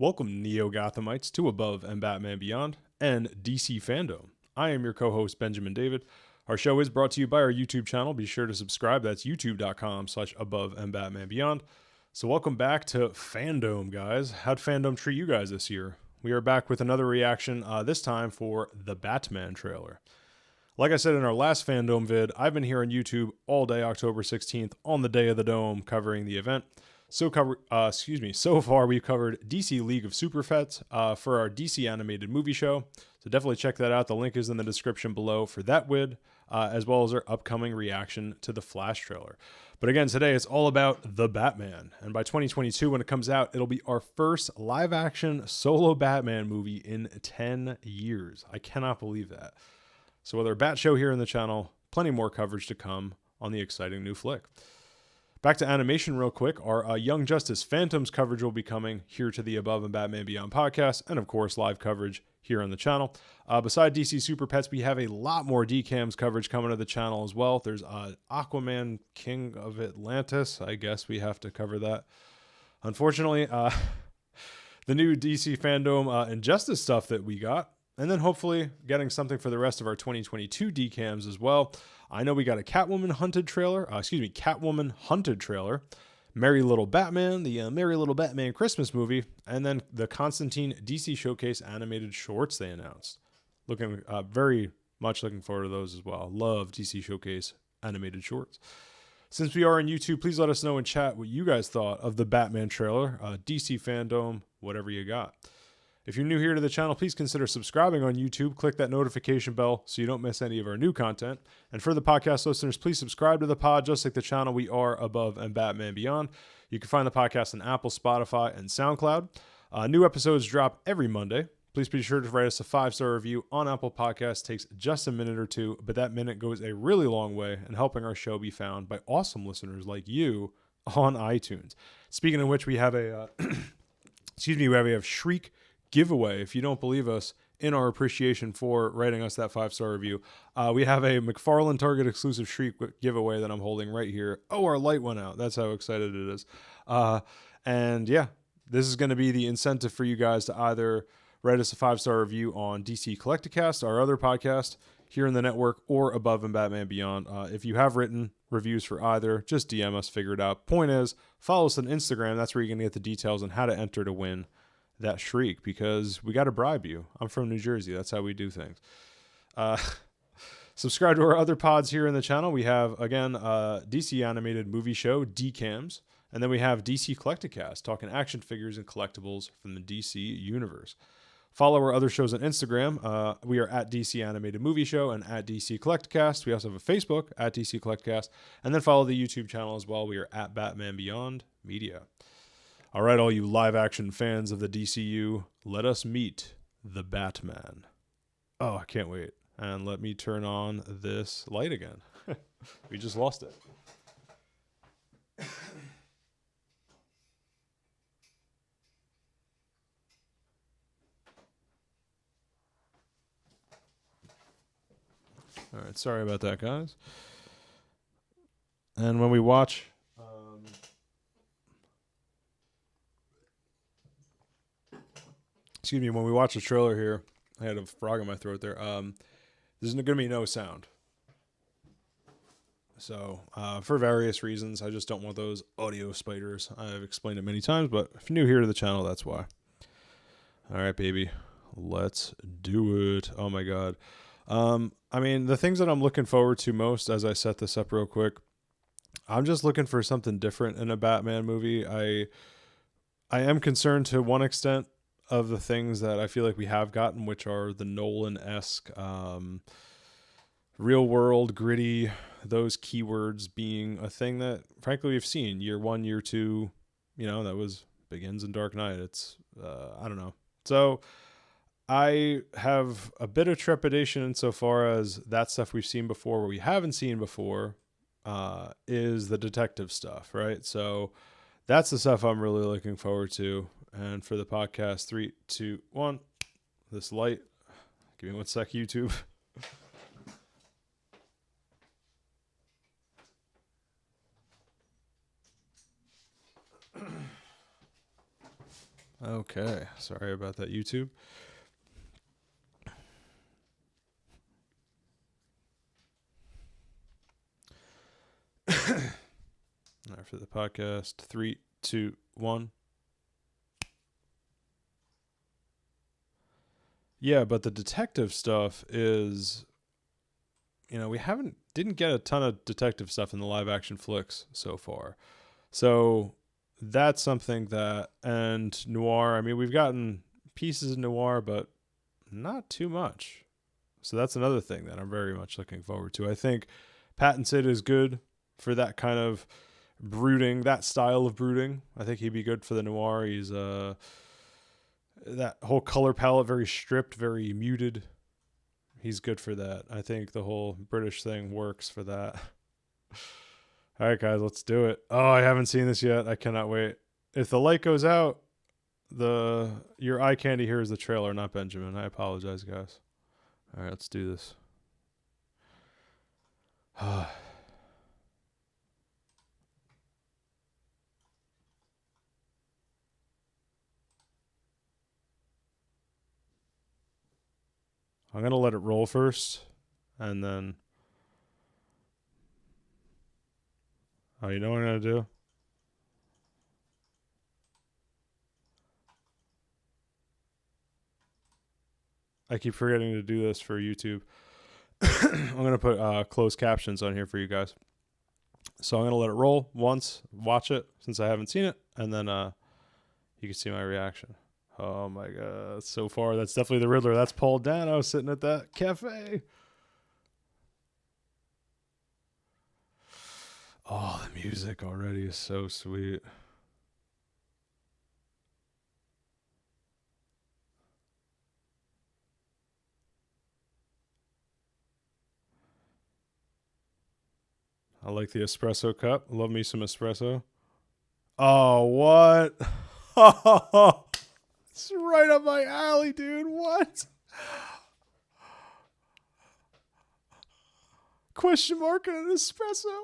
Welcome, Neo-Gothamites, to Above and Batman Beyond and DC Fandome. I am your co-host, Benjamin David. Our show is brought to you by our YouTube channel. Be sure to subscribe. That's youtube.com/Above and Batman Beyond. So welcome back to Fandome, guys. How'd Fandome treat you guys this year? We are back with another reaction, this time for the Batman trailer. Like I said in our last Fandome vid, I've been here on YouTube all day October 16th on the day of the Dome covering the event. So far we've covered DC League of Super Pets for our DC animated movie show. So definitely check that out. The link is in the description below for that vid, as well as our upcoming reaction to the Flash trailer. But again, today it's all about the Batman. And by 2022, when it comes out, it'll be our first live action solo Batman movie in 10 years. I cannot believe that. So with our Bat show here in the channel, plenty more coverage to come on the exciting new flick. Back to animation real quick, our Young Justice Phantoms coverage will be coming here to the Above and Batman Beyond podcast, and of course live coverage here on the channel. Beside DC Super Pets, we have a lot more DCAMS coverage coming to the channel as well. There's Aquaman King of Atlantis. I guess we have to cover that. Unfortunately, the new DC Fandome Injustice stuff that we got, and then hopefully getting something for the rest of our 2022 DCAMs as well. I know we got a Catwoman Hunted trailer, Merry Little Batman, the Merry Little Batman Christmas movie, and then the Constantine DC Showcase animated shorts they announced. Very much looking forward to those as well. Love DC Showcase animated shorts. Since we are on YouTube, please let us know in chat what you guys thought of the Batman trailer, DC Fandome, whatever you got. If you're new here to the channel, please consider subscribing on YouTube. Click that notification bell so you don't miss any of our new content. And for the podcast listeners, please subscribe to the pod. Just like the channel, we are Above and Batman Beyond. You can find the podcast on Apple, Spotify, and SoundCloud. New episodes drop every Monday. Please be sure to write us a 5-star review on Apple Podcasts. It takes just a minute or two, but that minute goes a really long way in helping our show be found by awesome listeners like you on iTunes. Speaking of which, we have a we have Shriek giveaway. If you don't believe us in our appreciation for writing us that 5-star review, we have a McFarlane Target exclusive Shriek giveaway that I'm holding right here. Oh, our light went out. That's how excited it is. And yeah, this is going to be the incentive for you guys to either write us a 5-star review on DC Collecticast, our other podcast here in the network, or Above and Batman Beyond. If you have written reviews for either, just DM us, figure it out. Point is, follow us on Instagram. That's where you're going to get the details on how to enter to win that Shriek, because we got to bribe you. I'm from New Jersey. That's how we do things. Subscribe to our other pods here in the channel. We have, again, DC Animated Movie Show, DCAMS, and then we have DC Collecticast, talking action figures and collectibles from the DC universe. Follow our other shows on Instagram. We are at DC Animated Movie Show and at DC Collecticast. We also have a Facebook at DC Collecticast, and then follow the YouTube channel as well. We are at Batman Beyond Media. All right, all you live-action fans of the DCU, let us meet the Batman. Oh, I can't wait. And let me turn on this light again. We just lost it. All right, sorry about that, guys. And when we watch... when we watch the trailer here, I had a frog in my throat there. There's going to be no sound. So, for various reasons, I just don't want those audio spiders. I've explained it many times, but if you're new here to the channel, that's why. All right, baby. Let's do it. Oh, my God. I mean, the things that I'm looking forward to most, as I set this up real quick, I'm just looking for something different in a Batman movie. I am concerned to one extent of the things that I feel like we have gotten, which are the Nolan-esque, real world, gritty, those keywords being a thing that, frankly, we've seen year 1, year 2, that was Begins and Dark Knight. It's, I don't know. So I have a bit of trepidation insofar as that stuff we've seen before, what we haven't seen before, is the detective stuff, right? So that's the stuff I'm really looking forward to. And for the podcast, 3, 2, 1, this light. Give me 1 sec, YouTube. Okay, sorry about that, YouTube. After the podcast, 3, 2, 1. Yeah, but the detective stuff is, we didn't get a ton of detective stuff in the live action flicks so far. So that's something that, and noir, I mean, we've gotten pieces of noir, but not too much. So that's another thing that I'm very much looking forward to. I think Pattinson is good for that kind of brooding, that style of brooding. I think he'd be good for the noir. He's that whole color palette, very stripped, very muted. He's good for that. I think the whole British thing works for that. All right, guys, let's do it. Oh, I haven't seen this yet. I cannot wait. If the light goes out, your eye candy here is the trailer, not Benjamin. I apologize, guys. All right, let's do this. I'm going to let it roll first, and then... Oh, you know what I'm going to do? I keep forgetting to do this for YouTube. I'm going to put closed captions on here for you guys. So I'm going to let it roll once, watch it since I haven't seen it, and then you can see my reaction. Oh my God. So far, that's definitely the Riddler. That's Paul Dano sitting at that cafe. Oh, the music already is so sweet. I like the espresso cup. Love me some espresso. Oh, what? It's right up my alley, dude. What? Question mark and an espresso?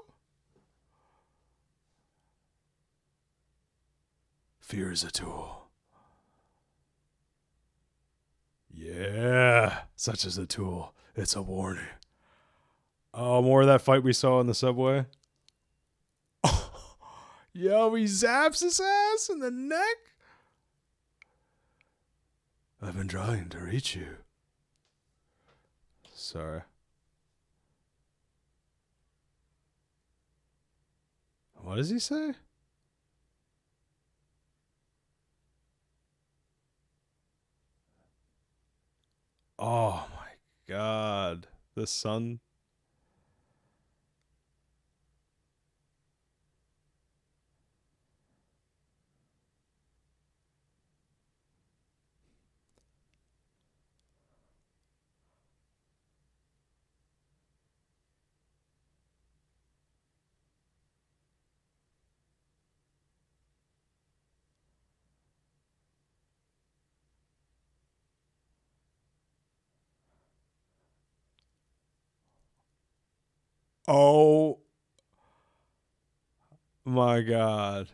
Fear is a tool. Yeah, such as a tool. It's a warning. Oh, more of that fight we saw in the subway. Yo, he zaps his ass in the neck. I've been trying to reach you. Sorry. What does he say? Oh my God. The sun. Oh my God.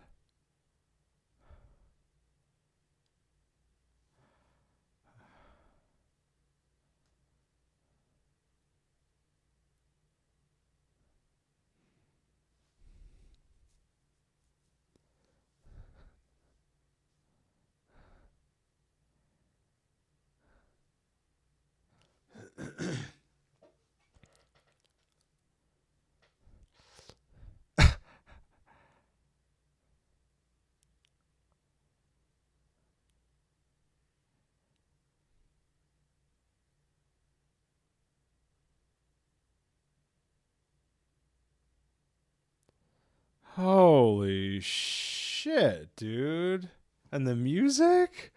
Holy shit, dude. And the music?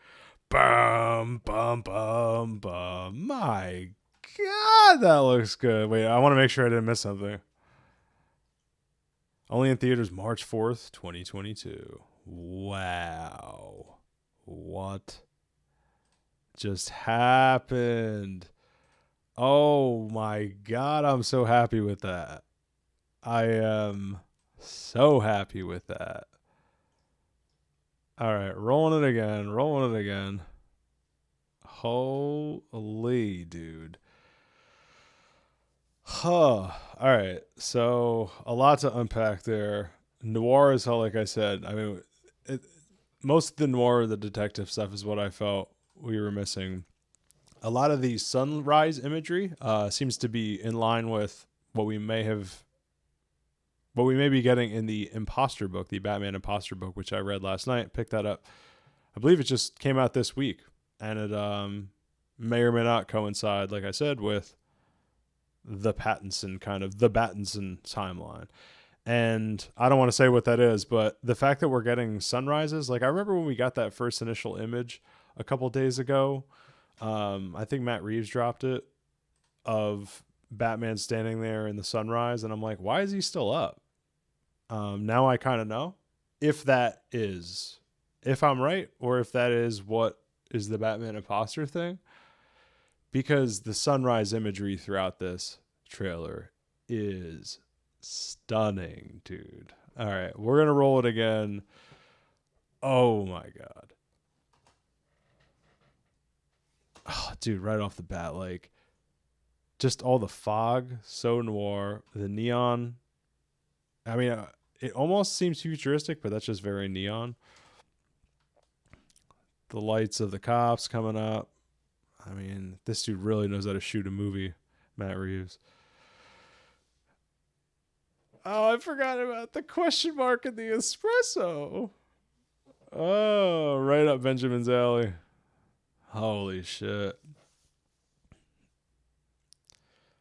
Bum, bum, bum, bum. My God, that looks good. Wait, I want to make sure I didn't miss something. Only in theaters March 4th, 2022. Wow. What just happened? Oh my God, I'm so happy with that. I am so happy with that. All right, rolling it again, rolling it again. Holy dude. Huh. All right. So a lot to unpack there. Noir is how, like I said, I mean, it, most of the noir, the detective stuff is what I felt we were missing. A lot of the sunrise imagery seems to be in line with what we may have, what we may be getting in the Imposter book, the Batman Imposter book, which I read last night. Picked that up. I believe it just came out this week, and it may or may not coincide, like I said, with the Pattinson timeline. And I don't want to say what that is, but the fact that we're getting sunrises, like I remember when we got that first initial image a couple days ago. I think Matt Reeves dropped it of Batman standing there in the sunrise, and I'm like, why is he still up? Now I kind of know if that is, if I'm right, or if that is what is the Batman imposter thing, because the sunrise imagery throughout this trailer is stunning, dude. All right, we're gonna roll it again. Oh my god. Oh, dude, right off the bat, like just all the fog, so noir, the neon. I mean, it almost seems futuristic, but that's just very neon. The lights of the cops coming up. I mean, this dude really knows how to shoot a movie, Matt Reeves. Oh, I forgot about the question mark in the espresso. Oh, right up Benjamin's alley. Holy shit.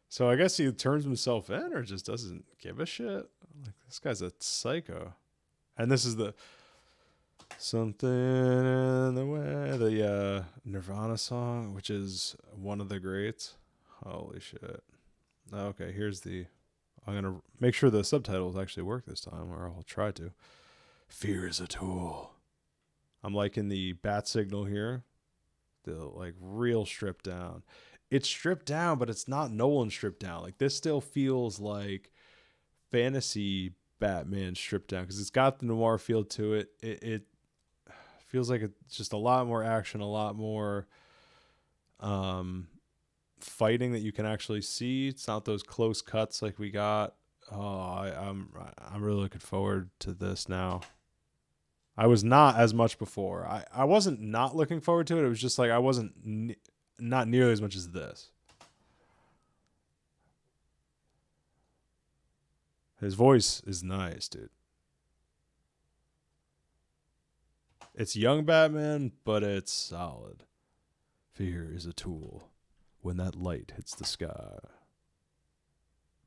So I guess he turns himself in or just doesn't give a shit. Like, this guy's a psycho. And this is the something in the way, the Nirvana song, which is one of the greats. Holy shit. Okay, here's the, I'm going to make sure the subtitles actually work this time, or I'll try to. Fear is a tool. I'm liking the bat signal here. The like real stripped down. It's stripped down, but it's not Nolan stripped down. Like this still feels like fantasy Batman stripped down because it's got the noir feel to it. It feels like it's just a lot more action, a lot more fighting that you can actually see. It's not those close cuts like we got. Oh, I'm really looking forward to this now. I was not as much before. I wasn't not looking forward to it. It was just like I wasn't not nearly as much as this. His voice is nice, dude. It's young Batman, but it's solid. Fear is a tool. When that light hits the sky.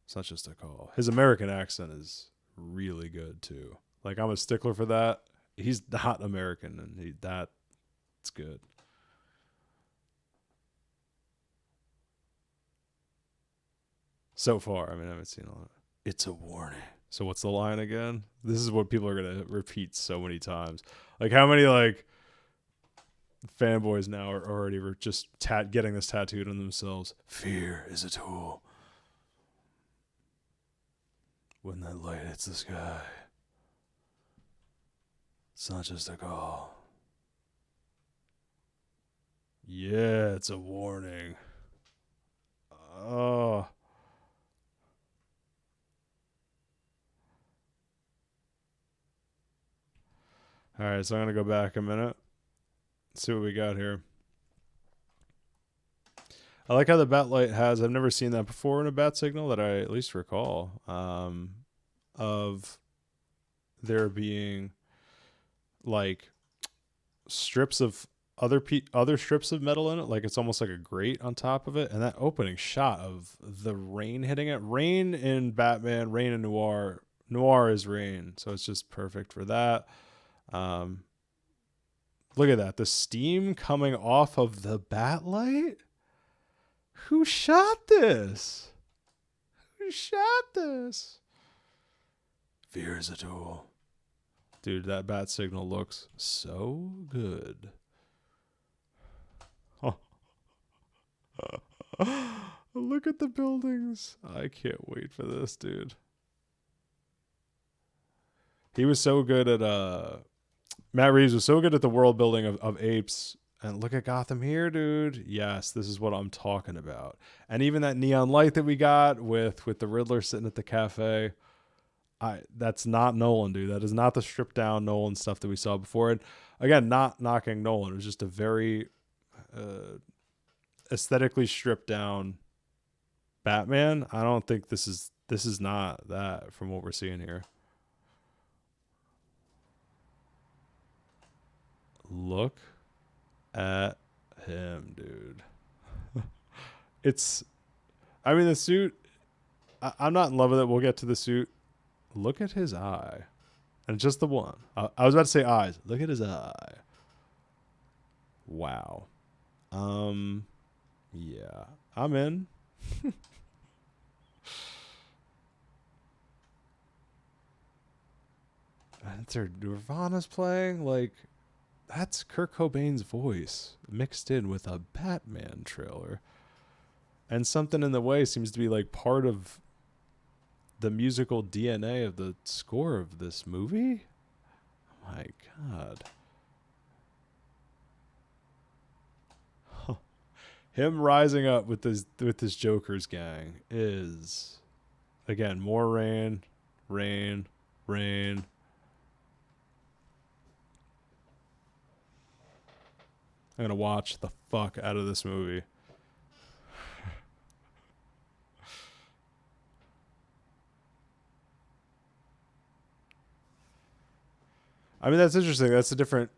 It's not just a call. His American accent is really good too. Like I'm a stickler for that. He's not American, and that's good. So far, I mean, I haven't seen a lot. It's a warning. So what's the line again? This is what people are gonna repeat so many times. Like how many like fanboys now are already just getting this tattooed on themselves? Fear is a tool. When that light hits the sky, it's not just a call. Yeah, it's a warning. Oh. All right, so I'm going to go back a minute. See what we got here. I like how the bat light has, I've never seen that before in a bat signal that I at least recall, of there being like strips of other strips of metal in it, like it's almost like a grate on top of it, and that opening shot of the rain hitting it. Rain in Batman, rain in noir. Noir is rain, so it's just perfect for that. Look at that, the steam coming off of the bat light. Who shot this? Who shot this? Fear is a tool. Dude, that bat signal looks so good. Oh. Look at the buildings. I can't wait for this, dude. He was so good at Matt Reeves was so good at the world building of apes. And look at Gotham here, dude. Yes, this is what I'm talking about. And even that neon light that we got with the Riddler sitting at the cafe. That's not Nolan, dude. That is not the stripped down Nolan stuff that we saw before. And again, not knocking Nolan. It was just a very aesthetically stripped down Batman. I don't think this is not that from what we're seeing here. Look at him, dude. I mean, the suit, I'm not in love with it. We'll get to the suit. Look at his eye. And just the one. I was about to say eyes. Look at his eye. Wow. Yeah. I'm in. That's our Nirvana's playing. Like, that's Kurt Cobain's voice mixed in with a Batman trailer. And something in the way seems to be like part of the musical DNA of the score of this movie. Oh my God. Huh. Him rising up with this Joker's gang is, again, more rain. I'm gonna watch the fuck out of this movie. I mean, that's interesting. That's a different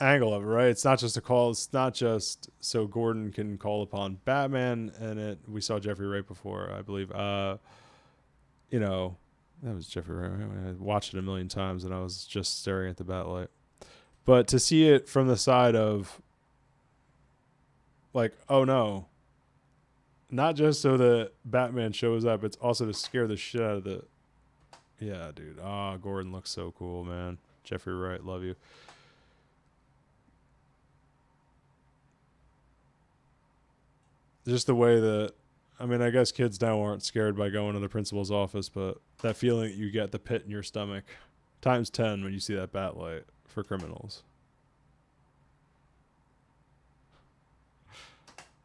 angle of it, right? It's not just a call. It's not just so Gordon can call upon Batman, and we saw Jeffrey Wright before, I believe. You know, that was Jeffrey Wright. I watched it a million times, and I was just staring at the Batlight. But to see it from the side of, like, oh no, not just so that Batman shows up, it's also to scare the shit out of the. Yeah, dude. Gordon looks so cool, man. Jeffrey Wright, love you. Just the way that, I mean, I guess kids now aren't scared by going to the principal's office, but that feeling that you get, the pit in your stomach, times 10 when you see that bat light for criminals.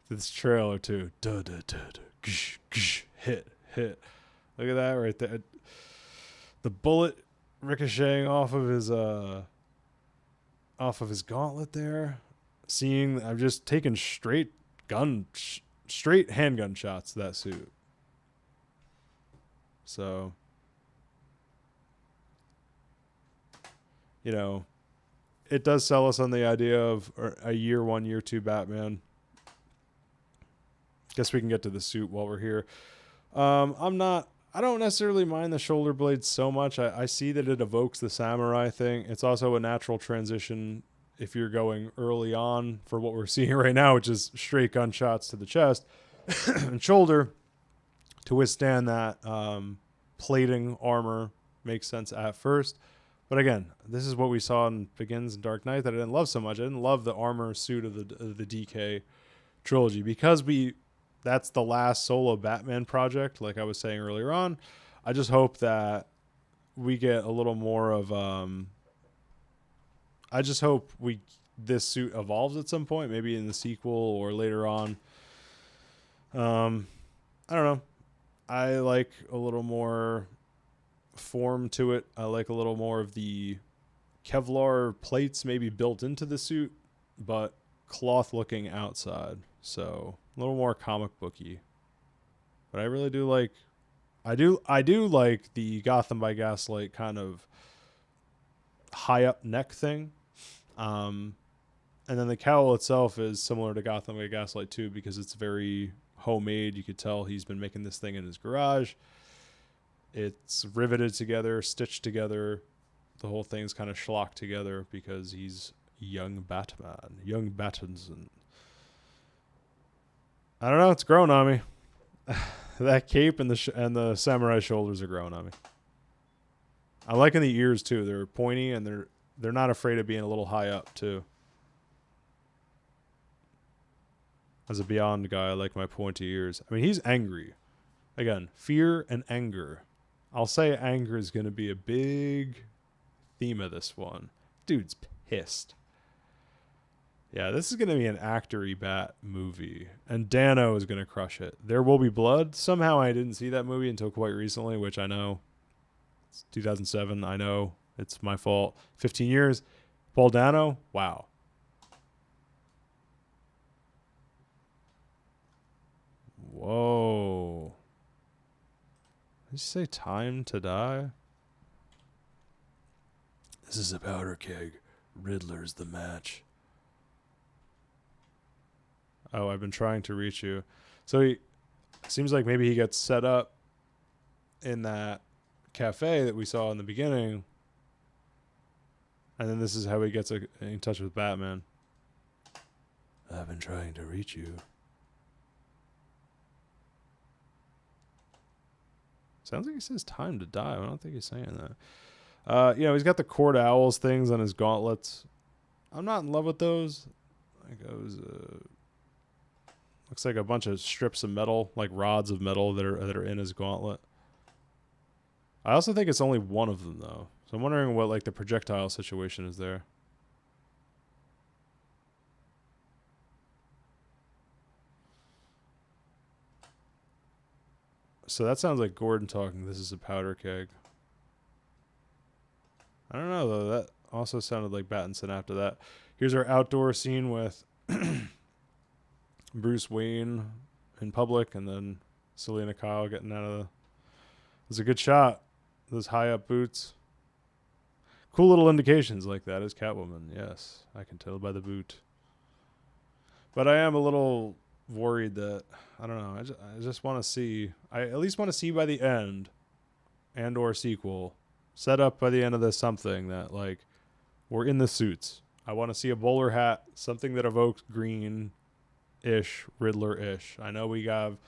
This trailer too. Hit. Look at that right there. The bullet ricocheting off of his gauntlet there. I'm just taking straight handgun shots to that suit. So, you know, it does sell us on the idea of a year 1, year 2 Batman. Guess we can get to the suit while we're here. I don't necessarily mind the shoulder blades so much. I see that it evokes the samurai thing. It's also a natural transition if you're going early on for what we're seeing right now, which is straight gunshots to the chest and shoulder. To withstand that plating armor makes sense at first. But again, this is what we saw in Begins and Dark Knight that I didn't love so much. I didn't love the armor suit of the DK trilogy because that's the last solo Batman project, like I was saying earlier on. I just hope that we get a little more of I just hope this suit evolves at some point, maybe in the sequel or later on. I don't know. I like a little more form to it. I like a little more of the Kevlar plates maybe built into the suit, but cloth looking outside. So a little more comic booky. But I really do like I do like the Gotham by Gaslight kind of high up neck thing. And then the cowl itself is similar to Gotham by Gaslight too, because it's very homemade. You could tell he's been making this thing in his garage. It's riveted together, stitched together. The whole thing's kind of schlocked together because he's young Batman, young Pattinson. I don't know. It's growing on me. That cape and the samurai shoulders are growing on me. I'm liking the ears too. They're pointy and they're not afraid of being a little high up too. As a Beyond guy, I like my pointy ears. I mean, he's angry. Again, fear and anger. I'll say anger is going to be a big theme of this one. Dude's pissed. Yeah, this is going to be an actor-y Bat movie, and Dano is going to crush it. There Will Be Blood. Somehow I didn't see that movie until quite recently, which I know. It's 2007. I know. It's my fault. 15 years. Paul Dano. Wow. Whoa. Did you say Time to Die? This is a powder keg. Riddler's the match. Oh, I've been trying to reach you. So he seems like maybe he gets set up in that cafe that we saw in the beginning. And then this is how he gets in touch with Batman. I've been trying to reach you. Sounds like he says time to die. I don't think he's saying that. He's got the court owls things on his gauntlets. I'm not in love with those. Like those, looks like a bunch of strips of metal, like rods of metal that are in his gauntlet. I also think it's only one of them though. So I'm wondering what like the projectile situation is there. So that sounds like Gordon talking. This is a powder keg. I don't know though. That also sounded like Pattinson after that. Here's our outdoor scene with Bruce Wayne in public, and then Selena Kyle getting out of the... It's a good shot. Those high up boots. Cool little indications like that is Catwoman. Yes, I can tell by the boot. But I am a little worried that, I don't know, I just want to see, I at least want to see by the end and or sequel set up by the end of this something that like we're in the suits. I want to see a bowler hat, something that evokes green-ish, Riddler-ish. I know we have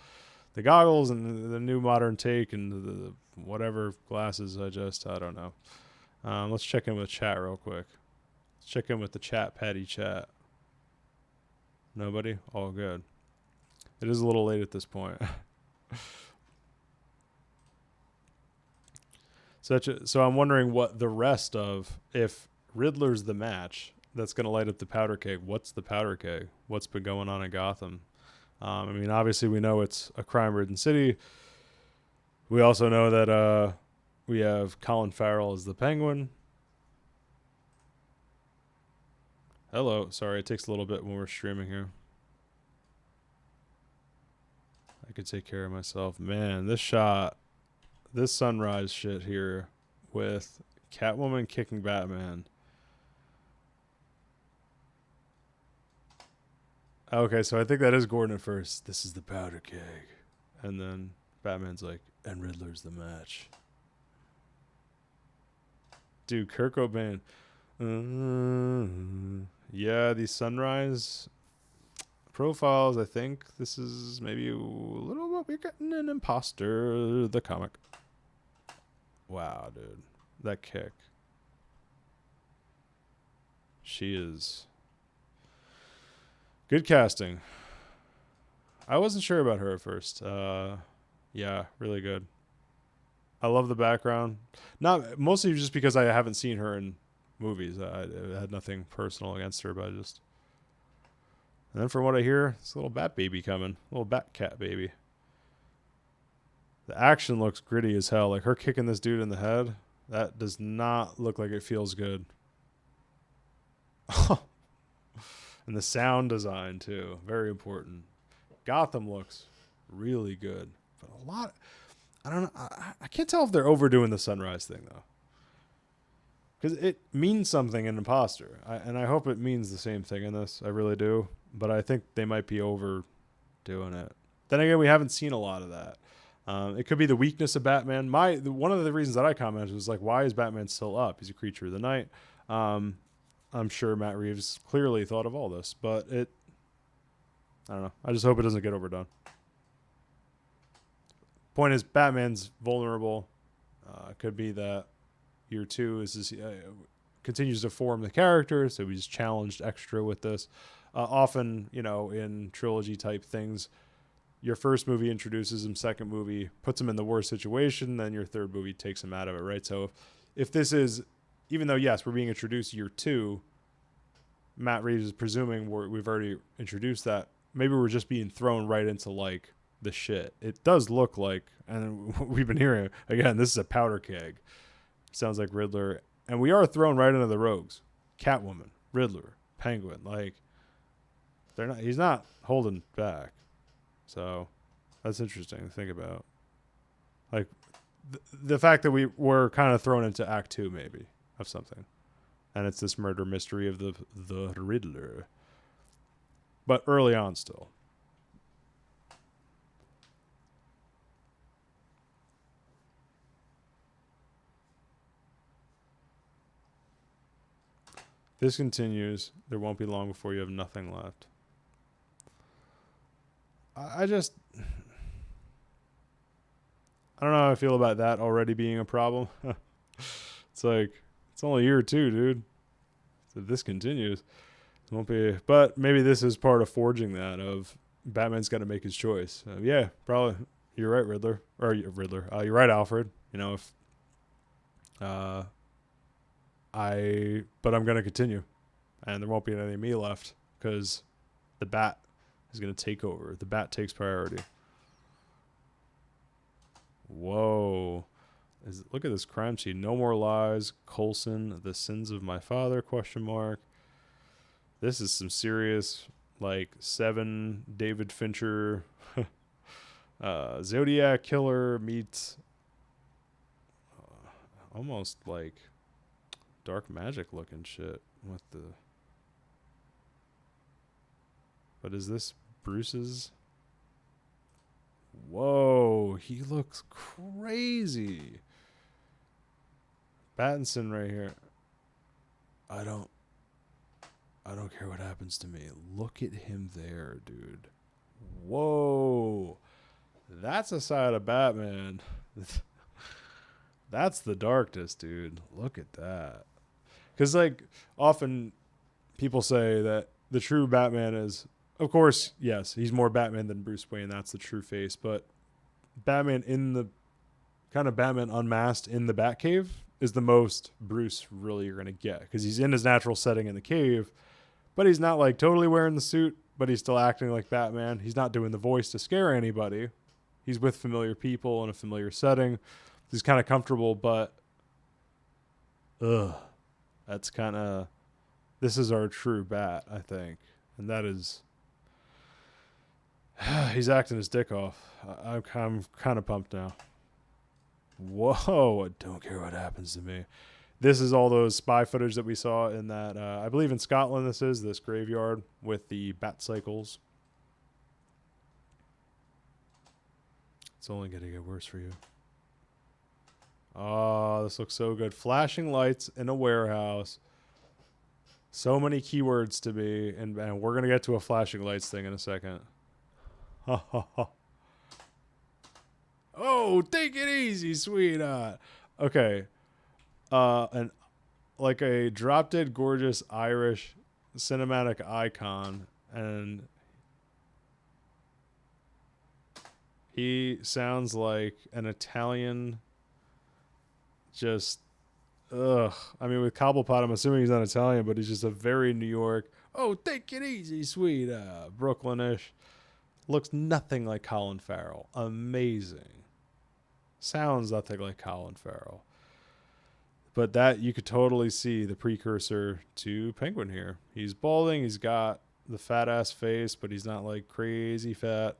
the goggles and the new modern take and the whatever glasses. I don't know. Let's check in with chat real quick. Let's check in with the chat, Patty chat. Nobody? All good. It is a little late at this point. So I'm wondering what the rest of, if Riddler's the match that's going to light up the powder keg, what's the powder keg? What's been going on in Gotham? Obviously we know it's a crime-ridden city. We also know that we have Colin Farrell as the Penguin. Hello. Sorry, it takes a little bit when we're streaming here. I could take care of myself. Man, this shot, this sunrise shit here with Catwoman kicking Batman. Okay, so I think that is Gordon at first. This is the powder keg. And then Batman's like, and Riddler's the match. Dude, Kurt Cobain. Yeah, these sunrise profiles, I think this is maybe a little what we're getting an Imposter, the comic. Wow, dude. That kick. She is good casting. I wasn't sure about her at first. Yeah, really good. I love the background. Not mostly just because I haven't seen her in movies. I had nothing personal against her, but I just... And then from what I hear, it's a little bat baby coming. A little bat cat baby. The action looks gritty as hell. Like her kicking this dude in the head, that does not look like it feels good. And the sound design too, very important. Gotham looks really good, but a lot... I don't know. I can't tell if they're overdoing the sunrise thing though, because it means something in Imposter, and I hope it means the same thing in this. I really do, but I think they might be overdoing it. Then again, we haven't seen a lot of that. It could be the weakness of Batman. One of the reasons that I commented was like, why is Batman still up? He's a creature of the night. I'm sure Matt Reeves clearly thought of all this, but I don't know. I just hope it doesn't get overdone. Point is, Batman's vulnerable. Could be that year two continues to form the character, so he's challenged extra with this. Often, in trilogy type things, your first movie introduces him, second movie puts him in the worst situation, then your third movie takes him out of it, right? So if this is even though, yes, we're being introduced year 2, Matt Reeves is presuming we've already introduced that. Maybe we're just being thrown right into, like, the shit. It does look like, and we've been hearing, again, this is a powder keg. Sounds like Riddler. And we are thrown right into the rogues. Catwoman, Riddler, Penguin. Like, he's not holding back. So that's interesting to think about. Like, the fact that we were kind of thrown into Act 2, maybe, of something. And it's this murder mystery of the Riddler. But early on still. This continues. There won't be long before you have nothing left. I don't know how I feel about that already being a problem. It's like, it's only year 2, dude. So this continues. It won't be, but maybe this is part of forging that, of Batman's got to make his choice. Yeah, probably. You're right, Riddler. Or Riddler. You're right, Alfred. You know, if but I'm going to continue. And there won't be any of me left because the Bat is going to take over. The Bat takes priority. Whoa. Look at this crime scene. No more lies. Coulson, the sins of my father, ? This is some serious, like, 7 David Fincher Zodiac Killer meets almost like dark magic looking shit with the... But is this Bruce's? Whoa, he looks crazy. Pattinson right here. I don't care what happens to me. Look at him there, dude. Whoa. That's a side of Batman. That's the darkness, dude. Look at that. Because, like, often people say that the true Batman is, of course, yes, he's more Batman than Bruce Wayne. That's the true face. But Batman in the, kind of Batman unmasked in the Batcave is the most Bruce really you're going to get. Because he's in his natural setting in the cave, but he's not, like, totally wearing the suit, but he's still acting like Batman. He's not doing the voice to scare anybody. He's with familiar people in a familiar setting. He's kind of comfortable, but that's kind of, this is our true Bat, I think. And that is, he's acting his dick off. I'm kind of pumped now. Whoa, I don't care what happens to me. This is all those spy footage that we saw in that, I believe in Scotland this graveyard with the bat cycles. It's only going to get worse for you. Oh, this looks so good. Flashing lights in a warehouse. So many keywords to be, and we're going to get to a flashing lights thing in a second. Oh, take it easy, sweetheart. Okay. And like a drop dead gorgeous Irish cinematic icon, and he sounds like an Italian, just, I mean, with Cobblepot, I'm assuming he's not Italian, but he's just a very New York, oh, take it easy, sweet, Brooklyn-ish. Looks nothing like Colin Farrell. Amazing. Sounds nothing like Colin Farrell. But that, you could totally see the precursor to Penguin here. He's balding. He's got the fat-ass face, but he's not, like, crazy fat.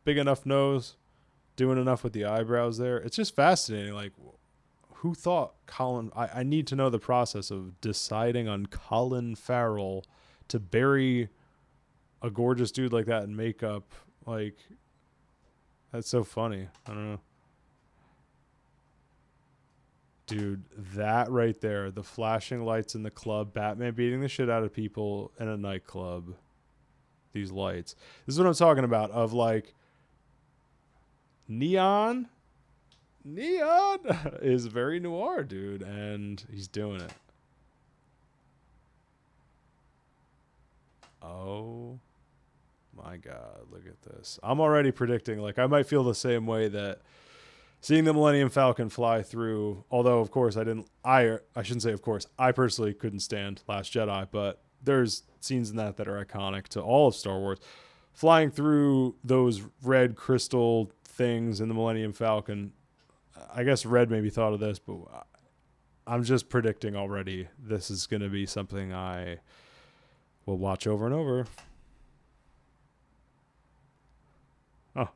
Big enough nose. Doing enough with the eyebrows there. It's just fascinating. Like, who thought Colin... I need to know the process of deciding on Colin Farrell to bury a gorgeous dude like that in makeup. Like, that's so funny. I don't know. Dude, that right there, the flashing lights in the club, Batman beating the shit out of people in a nightclub. These lights. This is what I'm talking about, of like neon. Neon is very noir, dude, and he's doing it. Oh my God, look at this. I'm already predicting, like, I might feel the same way that seeing the Millennium Falcon fly through, although of course I shouldn't say of course, I personally couldn't stand Last Jedi, but there's scenes in that are iconic to all of Star Wars. Flying through those red crystal things in the Millennium Falcon, I guess Red maybe thought of this, but I'm just predicting already this is going to be something I will watch over and over. Oh.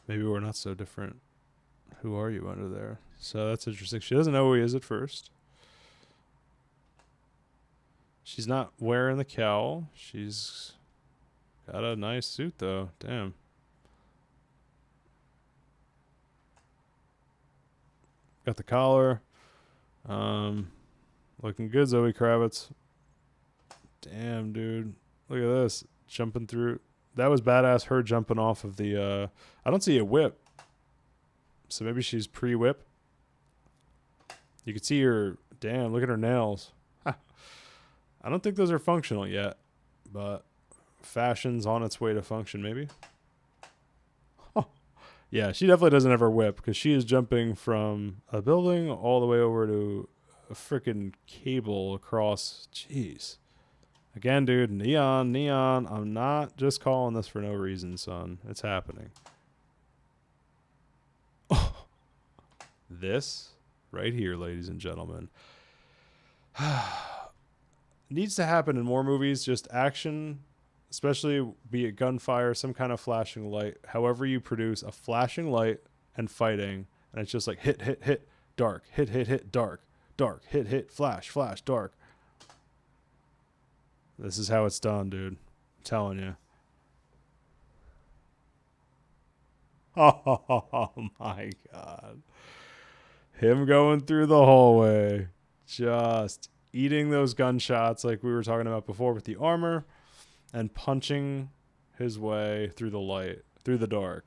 Maybe we're not so different. Who are you under there? So that's interesting. She doesn't know who he is at first. She's not wearing the cowl. She's got a nice suit, though. Damn. Got the collar. Looking good, Zoe Kravitz. Damn, dude. Look at this. Jumping through. That was badass, her jumping off of the... I don't see a whip. So maybe she's pre-whip. You can see her... Damn, look at her nails. I don't think those are functional yet. But fashion's on its way to function, maybe. Oh. Yeah, she definitely doesn't have her whip, because she is jumping from a building all the way over to a freaking cable across. Jeez. Again, dude, neon. I'm not just calling this for no reason, son. It's happening. Oh. This right here, ladies and gentlemen, needs to happen in more movies. Just action, especially be it gunfire, some kind of flashing light. However you produce a flashing light and fighting, and it's just like hit, dark, hit, dark, hit, flash, dark. This is how it's done, dude. I'm telling you. Oh my God. Him going through the hallway. Just eating those gunshots like we were talking about before with the armor. And punching his way through the light. Through the dark.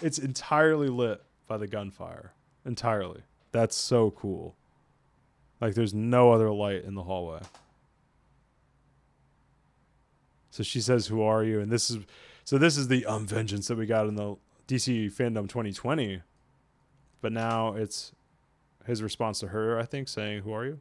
It's entirely lit by the gunfire. Entirely. That's so cool. Like there's no other light in the hallway. So she says, "Who are you?" And this is the vengeance that we got in the DC Fandome 2020. But now it's his response to her, I think, saying, "Who are you?"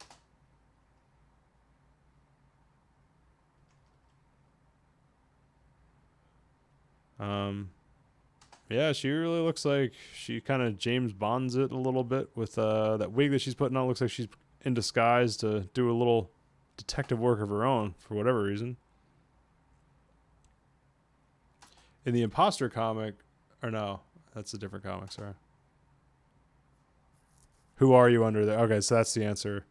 Yeah, she really looks like she kind of James Bonds it a little bit with that wig that she's putting on. Looks like she's in disguise to do a little detective work of her own for whatever reason. In the Imposter comic, or no, that's a different comic, sorry. Who are you under there? Okay, so that's the answer.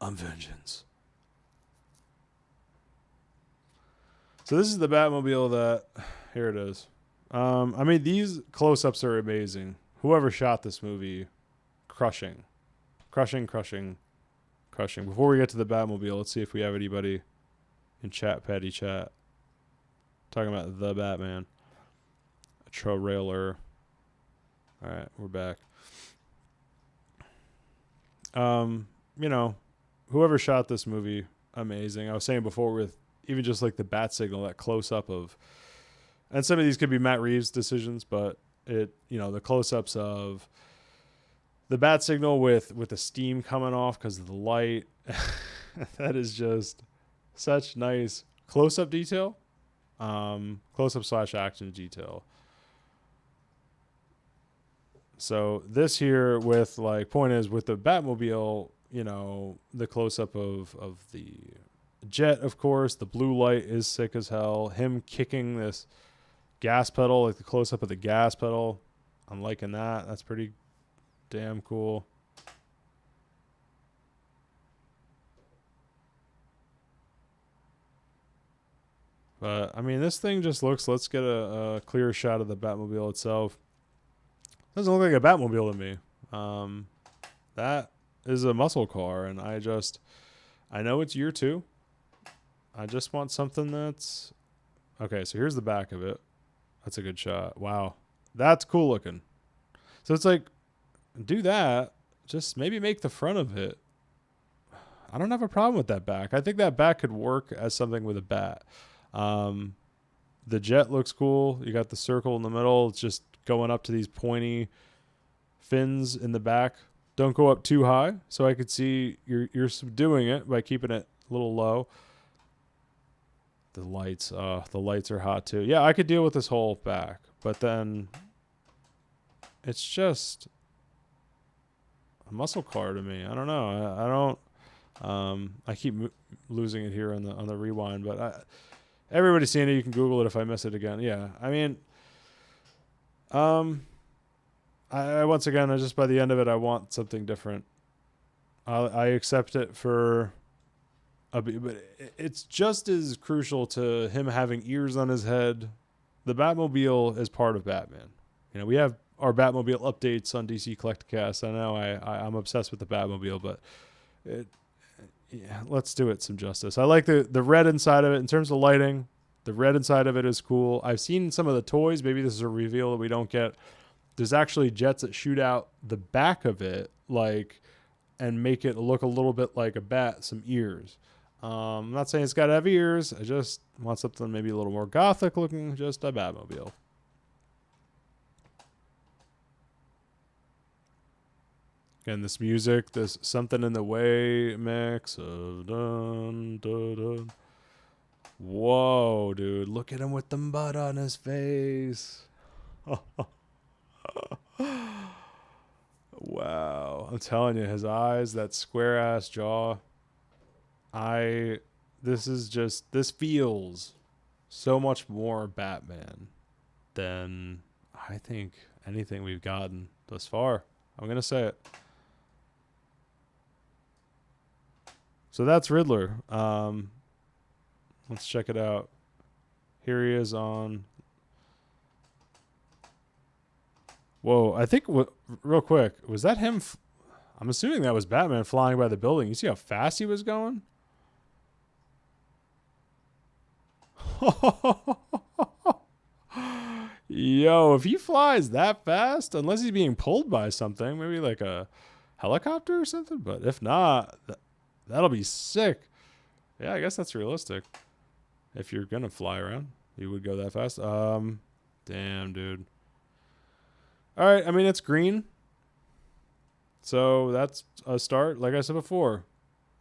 I'm vengeance. So this is the Batmobile that, here it is. I mean, these close-ups are amazing. Whoever shot this movie, crushing. Before we get to the Batmobile, let's see if we have anybody in chat, Patty chat, talking about the Batman. A trailer. All right, we're back. You know, whoever shot this movie, amazing. I was saying before with even just like the bat signal, that close-up of, and some of these could be Matt Reeves' decisions, but it, you know, the close-ups of the bat signal with the steam coming off because of the light. That is just such nice close-up detail. Close-up / action detail. So this here with like, point is with the Batmobile, you know, the close-up of the jet, of course, the blue light is sick as hell. Him kicking this gas pedal, like the close-up of the gas pedal. I'm liking that. That's pretty damn cool. But, I mean, this thing just looks, let's get a clear shot of the Batmobile itself. Doesn't look like a Batmobile to me. That is a muscle car, and I know it's year 2. I just want something that's... Okay, so here's the back of it. That's a good shot. Wow. That's cool looking. So it's like, do that. just maybe make the front of it. I don't have a problem with that back. I think that back could work as something with a bat. The jet looks cool. You got the circle in the middle. It's just going up to these pointy fins in the back. Don't go up too high, so I could see you're subduing it by keeping it a little low. The lights are hot too. Yeah, I could deal with this whole back, but then it's just a muscle car to me. I don't know. I don't. I keep losing it here on the rewind, but everybody's seen it. You can Google it if I miss it again. Yeah, I mean, I once again, I just by the end of it, I want something different. I accept it for but it's just as crucial to him having ears on his head. The Batmobile is part of Batman. You know, we have our Batmobile updates on DC Collecticast. I know I'm obsessed with the Batmobile, but let's do it some justice. I like the red inside of it in terms of lighting. The red inside of it is cool. I've seen some of the toys. Maybe this is a reveal that we don't get. There's actually jets that shoot out the back of it, and make it look a little bit like a bat, some ears. I'm not saying it's got to have ears. I just want something maybe a little more gothic looking, just a Batmobile. Again, this music, this Something in the Way mix of dun, dun, dun. Whoa, dude. Look at him with the mud on his face. Wow. I'm telling you, his eyes, that square ass jaw. This feels so much more Batman than I think anything we've gotten thus far. I'm going to say it. So that's Riddler. Let's check it out. Here he is on. Whoa, I think, real quick, was that him? I'm assuming that was Batman flying by the building. You see how fast he was going? Yo, if he flies that fast, unless he's being pulled by something, maybe like a helicopter or something, but if not, that'll be sick. Yeah, I guess that's realistic. If you're going to fly around, you would go that fast. Damn, dude. All right, I mean, it's green. So that's a start. Like I said before,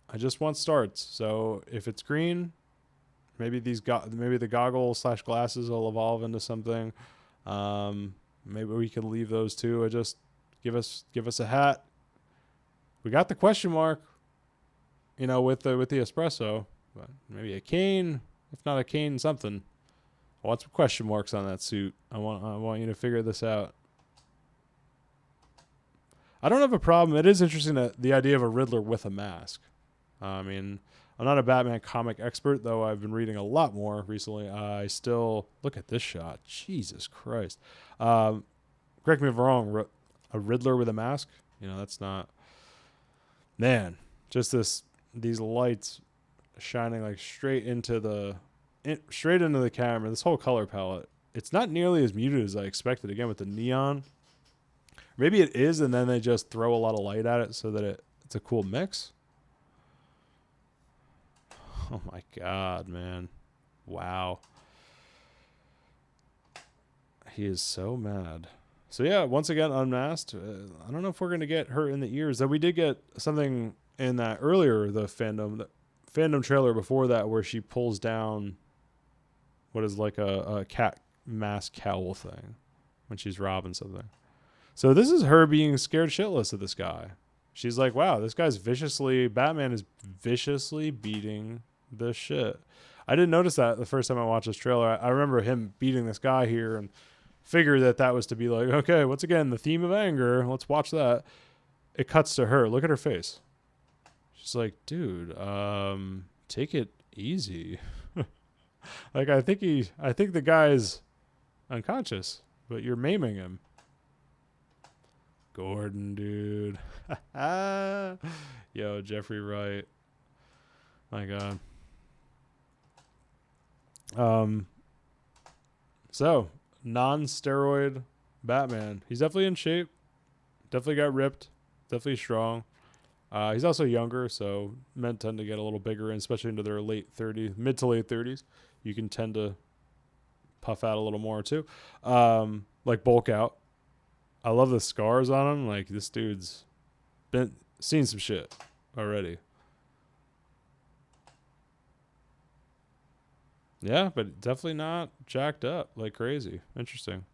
I just want starts. So if it's green, maybe maybe the goggle/glasses will evolve into something. Maybe we can leave those two. I just give us a hat. We got the question mark, with the espresso, but maybe a cane. If not a cane, something. I want some question marks on that suit. I want you to figure this out. I don't have a problem. It is interesting that the idea of a Riddler with a mask. I mean, I'm not a Batman comic expert, though I've been reading a lot more recently. I still look at this shot. Jesus Christ. Correct me if I'm wrong. A Riddler with a mask? That's not. Man, just these lights shining like straight into the camera. This whole color palette. It's not nearly as muted as I expected. Again, with the neon. Maybe it is, and then they just throw a lot of light at it so that it's a cool mix. Oh my God, man. Wow. He is so mad. So yeah, once again, unmasked. I don't know if we're going to get her in the ears. Though we did get something in that earlier, the fandom trailer before that, where she pulls down what is like a cat mask cowl thing when she's robbing something. So this is her being scared shitless of this guy. She's like, wow, this guy's Batman is viciously beating the shit. I didn't notice that the first time I watched this trailer. I remember him beating this guy here and figured that was to be like, okay, once again, the theme of anger. Let's watch that. It cuts to her. Look at her face. She's like, dude, take it easy. Like, I think the guy's unconscious, but you're maiming him. Gordon, dude. Yo, Jeffrey Wright. My God. So, non-steroid Batman. He's definitely in shape. Definitely got ripped. definitely strong. He's also younger, so men tend to get a little bigger, and especially into their mid to late 30s. You can tend to puff out a little more too, like bulk out. I love the scars on him. Like, this dude's seen some shit already. Yeah, but definitely not jacked up like crazy. Interesting.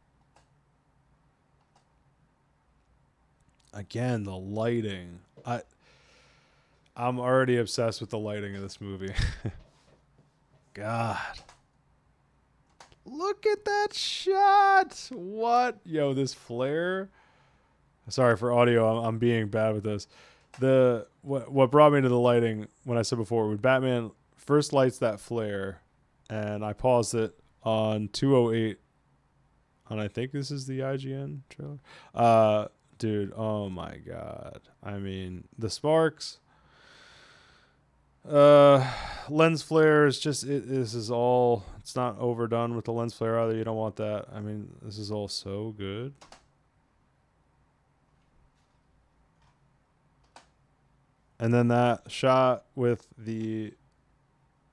Again, the lighting. I'm already obsessed with the lighting of this movie. God. Look at that shot. What? Yo, this flare. Sorry for audio. I'm being bad with this. What brought me to the lighting when I said before, when Batman first lights that flare, and I paused it on 208, and I think this is the IGN trailer. Dude, oh my God. I mean, the sparks, lens flare is just, this is all, it's not overdone with the lens flare either. You don't want that. I mean, this is all so good. And then that shot with the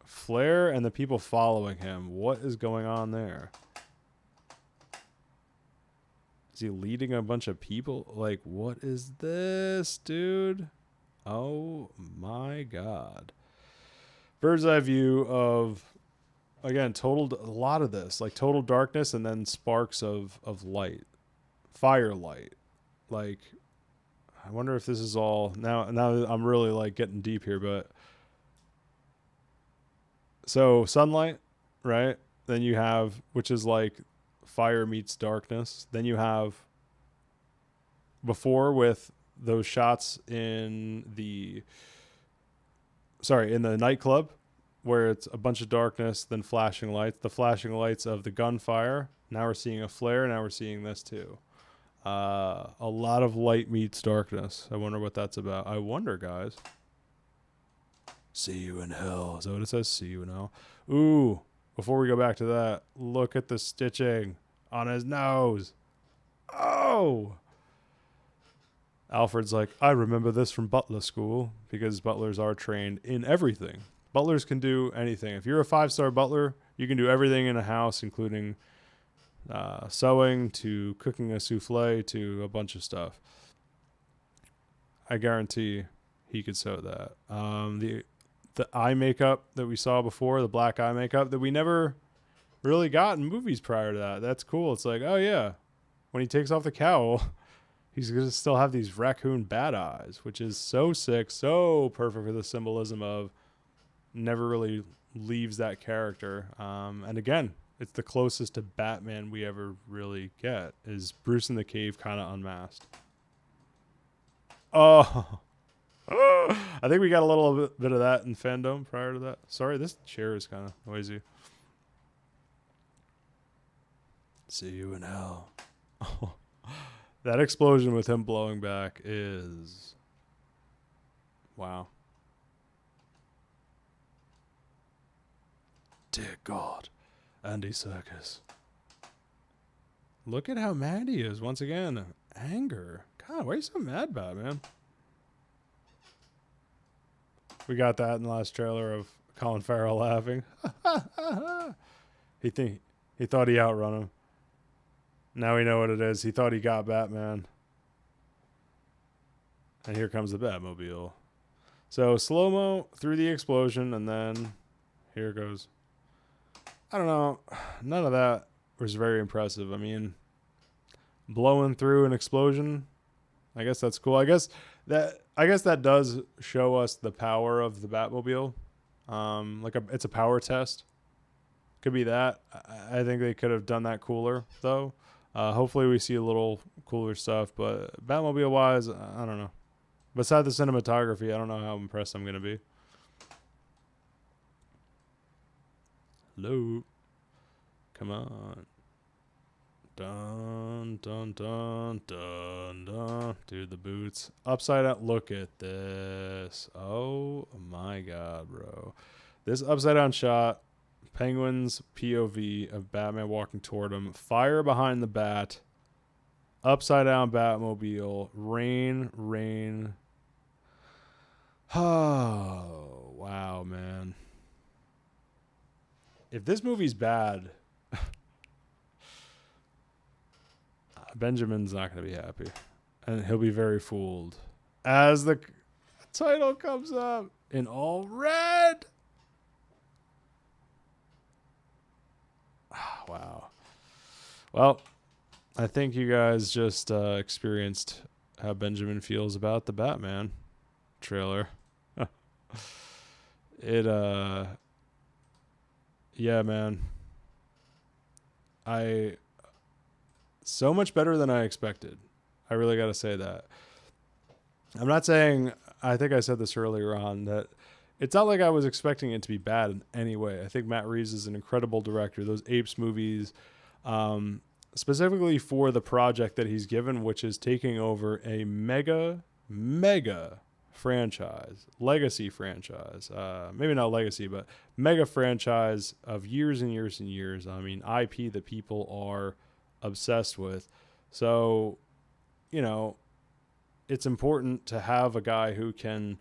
flare and the people following him. What is going on there? Is he leading a bunch of people? Like, what is this, dude? Oh my God. Bird's eye view of, again, a lot of this, like total darkness and then sparks of light, firelight. Like, I wonder if this is all now I'm really like getting deep here, but so sunlight, right? Then you have, which is like fire meets darkness. Then you have before with those shots in the nightclub where it's a bunch of darkness, then flashing lights, the flashing lights of the gunfire. Now we're seeing a flare. Now we're seeing this too. A lot of light meets darkness. I wonder what that's about. I wonder, guys. See you in hell. Is that what it says? See you in hell. Ooh, before we go back to that, look at the stitching on his nose. Oh! Alfred's like, I remember this from butler school, because butlers are trained in everything. Butlers can do anything. If you're a 5-star butler, you can do everything in a house, including sewing to cooking a souffle to a bunch of stuff. I guarantee he could sew that. The eye makeup that we saw before, the black eye makeup that we never really got in movies prior to that. That's cool. It's like, oh yeah, when he takes off the cowl, he's going to still have these raccoon bat eyes, which is so sick, so perfect for the symbolism of never really leaves that character. And again, it's the closest to Batman we ever really get, is Bruce in the cave kind of unmasked. Oh, I think we got a little bit of that in Fandome prior to that. Sorry, this chair is kind of noisy. See you in hell. Oh, that explosion with him blowing back is... wow. Dear God. Andy Serkis. Look at how mad he is. Once again, anger. God, why are you so mad about it, man? We got that in the last trailer of Colin Farrell laughing. He thought he outrun him. Now we know what it is. He thought he got Batman. And here comes the Batmobile. So slow-mo through the explosion, and then here it goes. I don't know. None of that was very impressive. I mean, blowing through an explosion, I guess that's cool. I guess that does show us the power of the Batmobile. It's a power test. Could be that. I think they could have done that cooler though. Hopefully we see a little cooler stuff, but Batmobile wise, I don't know. Besides the cinematography, I don't know how impressed I'm going to be. Hello. Come on. Dun, dun, dun, dun, dun. Dude, the boots. Upside down. Look at this. Oh my God, bro. This upside down shot. Penguin's POV of Batman walking toward him. Fire behind the bat. Upside down Batmobile. Rain. Oh, wow, man. If this movie's bad, Benjamin's not going to be happy. And he'll be very fooled. As the title comes up in all red. Oh, wow. Well, I think you guys just experienced how Benjamin feels about the Batman trailer. Yeah, man. So much better than I expected. I really got to say that. I'm not saying, I think I said this earlier on, that it's not like I was expecting it to be bad in any way. I think Matt Reeves is an incredible director. Those Apes movies, specifically for the project that he's given, which is taking over a mega franchise, legacy franchise. Maybe not legacy, but mega franchise of years and years and years. I mean, IP that people are obsessed with. So, you know, it's important to have a guy who can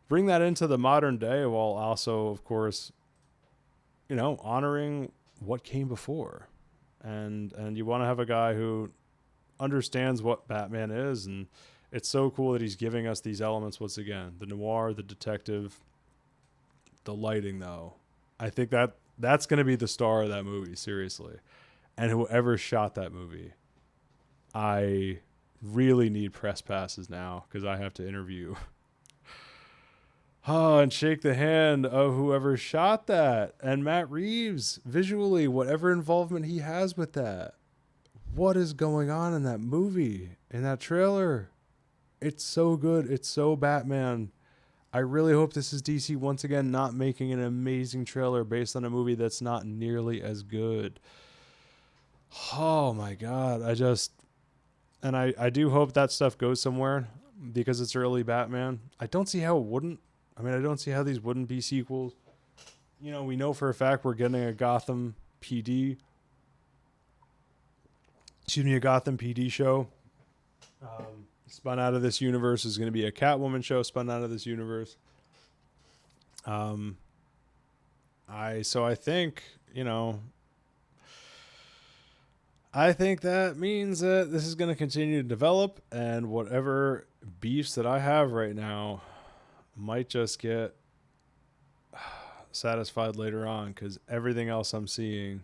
bring that into the modern day while also, of course, you know, honoring what came before. And you want to have a guy who understands what Batman is, and it's so cool that he's giving us these elements once again. The noir, the detective, the lighting, though. I think that's going to be the star of that movie, seriously. And whoever shot that movie, I really need press passes now because I have to interview. Oh, and shake the hand of whoever shot that. And Matt Reeves, visually, whatever involvement he has with that. What is going on in that movie, in that trailer? It's so good. It's so Batman. I really hope this is DC once again not making an amazing trailer based on a movie that's not nearly as good. Oh my God. I do hope that stuff goes somewhere because it's early Batman. I don't see how it wouldn't. I mean, I don't see how these wouldn't be sequels. You know, we know for a fact we're getting a Gotham PD. A Gotham PD show. Spun out of this universe is going to be a Catwoman show spun out of this universe. I think, you know, I think that means that this is going to continue to develop, and whatever beefs that I have right now might just get satisfied later on, because everything else I'm seeing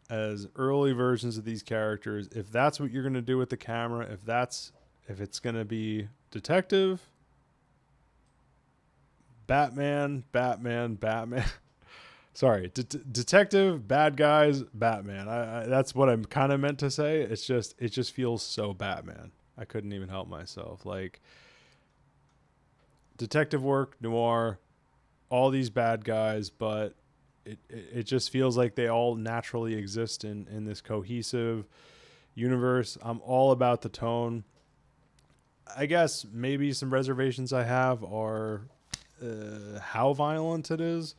as early versions of these characters, if that's what you're going to do with the camera, if it's going to be detective, Batman. Sorry, detective, bad guys, Batman. That's what I'm kind of meant to say. It just feels so Batman. I couldn't even help myself. Like, detective work, noir, all these bad guys, but it just feels like they all naturally exist in this cohesive universe. I'm all about the tone. I guess maybe some reservations I have are how violent it is.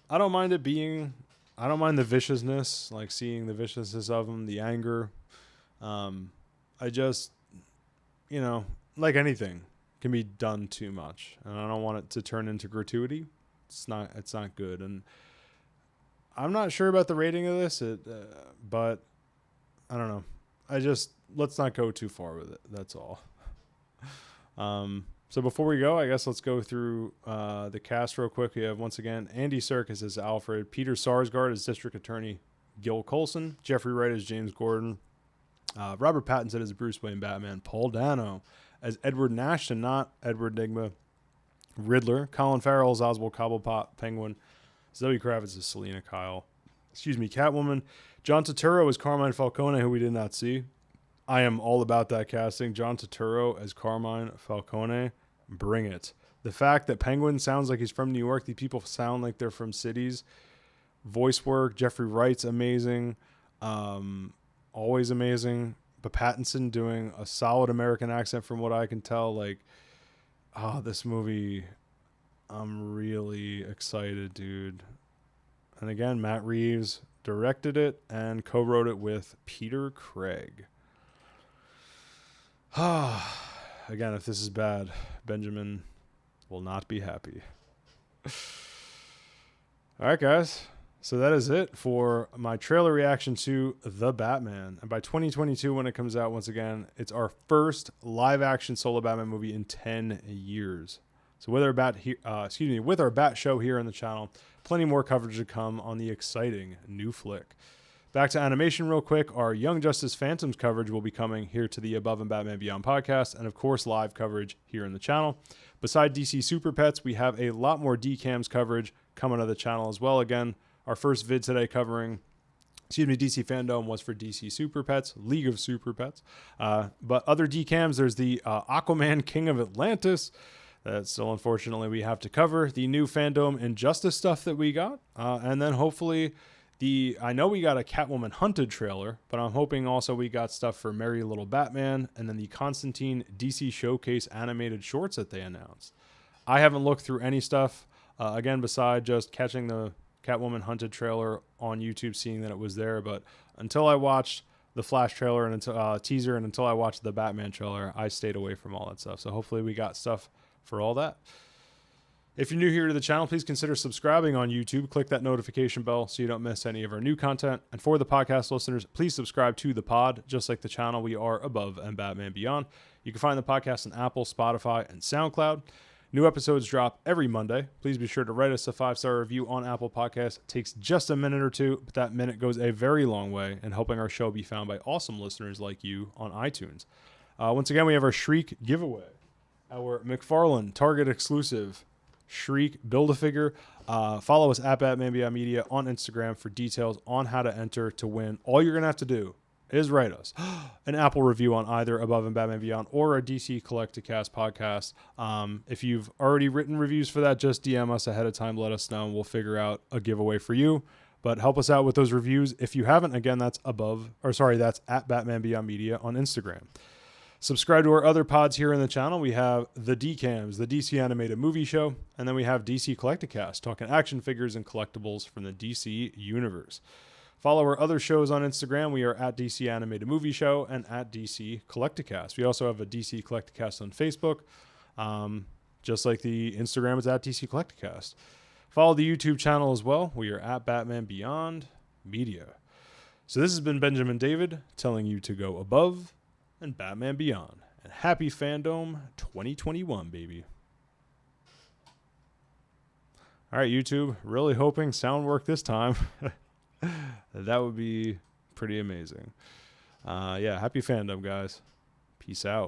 I don't mind the viciousness, like seeing the viciousness of them, the anger. I just, you know, like anything, can be done too much, and I don't want it to turn into gratuity. It's not good, and I'm not sure about the rating of this, but I don't know. Let's not go too far with it. That's all. So before we go, I guess let's go through the cast real quick. We have, once again, Andy Serkis as Alfred, Peter Sarsgaard as District Attorney Gil Coulson, Jeffrey Wright as James Gordon, Robert Pattinson as Bruce Wayne Batman, Paul Dano as Edward Nashton, not Edward Nigma, Riddler, Colin Farrell as Oswald Cobblepot, Penguin, Zoe Kravitz as Selena Kyle, Catwoman, John Turturro as Carmine Falcone, who we did not see. I am all about that casting. John Turturro as Carmine Falcone. Bring it. The fact that Penguin sounds like he's from New York. These people sound like they're from cities. Voice work. Jeffrey Wright's amazing. Always amazing. But Pattinson doing a solid American accent from what I can tell. Like, this movie, I'm really excited, dude. And again, Matt Reeves directed it and co-wrote it with Peter Craig. Again, if this is bad, Benjamin will not be happy. All right, guys. So that is it for my trailer reaction to The Batman. And by 2022, when it comes out, once again, it's our first live-action solo Batman movie in 10 years. So with our with our Bat show here on the channel, plenty more coverage to come on the exciting new flick. Back to animation real quick. Our Young Justice Phantoms coverage will be coming here to the Above and Batman Beyond podcast, and of course live coverage here in the channel. Beside DC Super Pets, we have a lot more DCAMS coverage coming to the channel as well. Again, our first vid today covering, DC Fandome was for DC Super Pets, League of Super Pets. But other DCAMs, there's the Aquaman King of Atlantis. That still, unfortunately, we have to cover. The new Fandome Injustice stuff that we got. And then hopefully I know we got a Catwoman Hunted trailer, but I'm hoping also we got stuff for Merry Little Batman and then the Constantine DC Showcase animated shorts that they announced. I haven't looked through any stuff, again, beside just catching the Catwoman Hunted trailer on YouTube, seeing that it was there. But until I watched the Flash trailer and until teaser, and until I watched the Batman trailer, I stayed away from all that stuff. So hopefully we got stuff for all that. If you're new here to the channel, please consider subscribing on YouTube. Click that notification bell so you don't miss any of our new content. And for the podcast listeners, please subscribe to the pod. Just like the channel, we are Above and Batman Beyond. You can find the podcast on Apple, Spotify, and SoundCloud. New episodes drop every Monday. Please be sure to write us a 5-star review on Apple Podcasts. It takes just a minute or two, but that minute goes a very long way in helping our show be found by awesome listeners like you on iTunes. Once again, we have our Shriek giveaway. Our McFarlane Target exclusive Shriek Build-A-Figure. Follow us at Batman Beyond Media on Instagram for details on how to enter to win. All you're going to have to do is write us an Apple review on either Above and Batman Beyond or a DC Collecticast podcast. If you've already written reviews for that, just DM us ahead of time. Let us know, and we'll figure out a giveaway for you. But help us out with those reviews. If you haven't, again, that's that's at Batman Beyond Media on Instagram. Subscribe to our other pods here in the channel. We have the DCAMs, the DC Animated Movie Show, and then we have DC Collecticast, talking action figures and collectibles from the DC Universe. Follow our other shows on Instagram. We are at DC Animated Movie Show and at DC Collecticast. We also have a DC Collecticast on Facebook. Just like the Instagram is at DC Collecticast. Follow the YouTube channel as well. We are at Batman Beyond Media. So this has been Benjamin David telling you to go above and Batman Beyond. And happy Fandome 2021, baby. All right, YouTube. Really hoping sound worked this time. That would be pretty amazing. Yeah, happy Fandome, guys. Peace out.